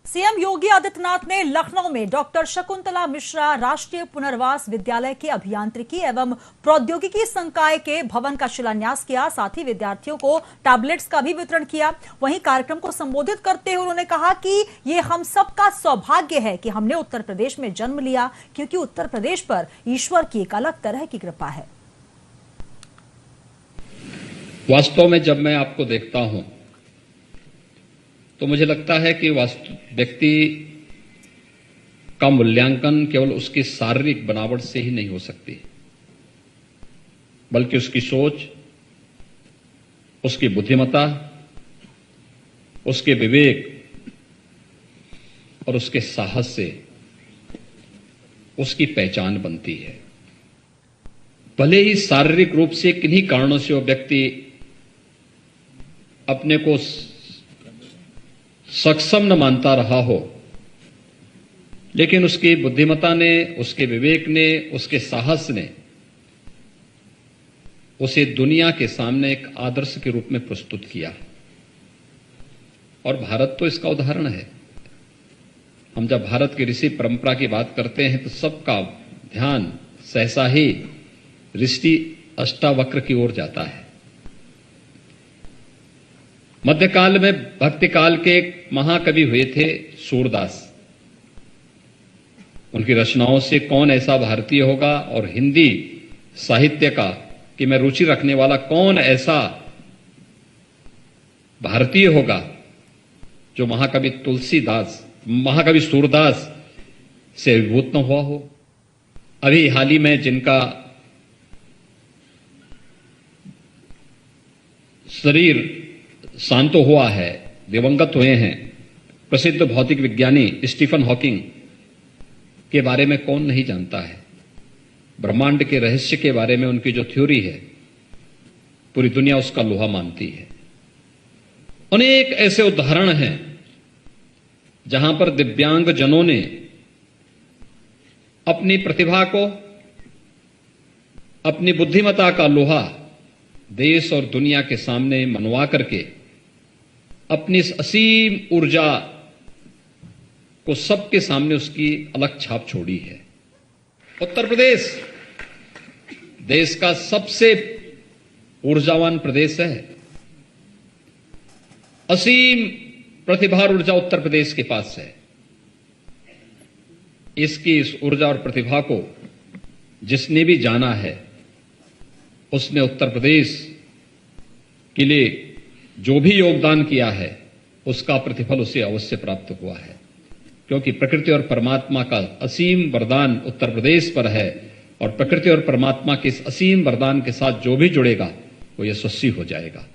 CM Yogi Adityanath ने लखनऊ में doctor Shakuntala Mishra राष्ट्रीय पुनर्वास विद्यालय के अभियांत्रिकी एवं प्रौद्योगिकी संकाय के भवन का शिलान्यास किया। साथ ही विद्यार्थियों को टैबलेट्स का भी वितरण किया। वहीं कार्यक्रम को संबोधित करते हुए उन्होंने कहा कि ये हम सबका सौभाग्य है कि हमने उत्तर प्रदेश में जन्म लिया, क्योंकि उत्तर प्रदेश पर ईश्वर की एक अलग तरह की कृपा है। वास्तव में जब मैं आपको देखता हूं तो मुझे लगता है कि व्यक्ति का मूल्यांकन केवल उसकी शारीरिक बनावट से ही नहीं हो सकती, बल्कि उसकी सोच, उसकी बुद्धिमत्ता, उसके विवेक और उसके साहस से उसकी पहचान बनती है। भले ही शारीरिक रूप से किन्हीं कारणों से वो व्यक्ति अपने को सक्षम न मानता रहा हो, लेकिन उसकी बुद्धिमत्ता ने, उसके विवेक ने, उसके साहस ने उसे दुनिया के सामने एक आदर्श के रूप में प्रस्तुत किया। और भारत तो इसका उदाहरण है। हम जब भारत की ऋषि परंपरा की बात करते हैं तो सबका ध्यान सहसा ही ऋषि अष्टावक्र की ओर जाता है। मध्यकाल में भक्ति काल के एक महाकवि हुए थे सूरदास। उनकी रचनाओं से कौन ऐसा भारतीय होगा और हिंदी साहित्य का कि मैं रुचि रखने वाला कौन ऐसा भारतीय होगा जो महाकवि सूरदास से अभिभूत न हुआ हो। अभी हाल ही में जिनका शरीर शांत हुआ है, दिवंगत हुए हैं, प्रसिद्ध भौतिक विज्ञानी स्टीफन हॉकिंग के बारे में कौन नहीं जानता है। ब्रह्मांड के रहस्य के बारे में उनकी जो थ्योरी है, पूरी दुनिया उसका लोहा मानती है। अनेक ऐसे उदाहरण हैं जहां पर दिव्यांग जनों ने अपनी प्रतिभा को, अपनी बुद्धिमत्ता का लोहा देश और दुनिया के सामने मनवा करके अपनी इस असीम ऊर्जा को सबके सामने उसकी अलग छाप छोड़ी है। उत्तर प्रदेश देश का सबसे ऊर्जावान प्रदेश है। असीम प्रतिभा और ऊर्जा उत्तर प्रदेश के पास है। इसकी इस ऊर्जा और प्रतिभा को जिसने भी जाना है, उसने उत्तर प्रदेश के लिए जो भी योगदान किया है उसका प्रतिफल उसे अवश्य प्राप्त हुआ है, क्योंकि प्रकृति और परमात्मा का असीम वरदान उत्तर प्रदेश पर है। और प्रकृति और परमात्मा के इस असीम वरदान के साथ जो भी जुड़ेगा वो यशस्वी हो जाएगा।